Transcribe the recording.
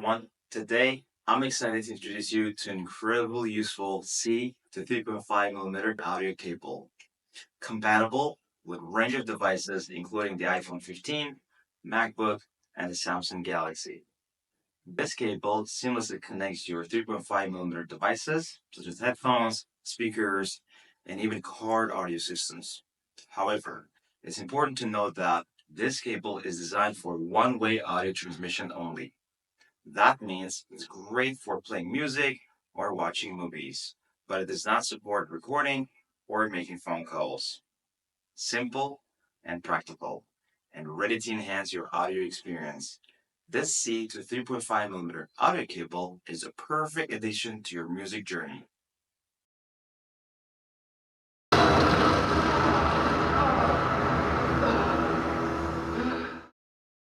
everyone. Today, I'm excited to introduce you to an incredibly useful C to 3.5 mm audio cable, compatible with a range of devices including the iPhone 15, MacBook, and the Samsung Galaxy. This cable seamlessly connects your 3.5 mm devices, such as headphones, speakers, and even card audio systems. However, it's important to note that this cable is designed for one-way audio transmission only. That means it's great for playing music or watching movies, but it does not support recording or making phone calls. Simple and practical, and ready to enhance your audio experience. This C to 3.5 mm audio cable is a perfect addition to your music journey.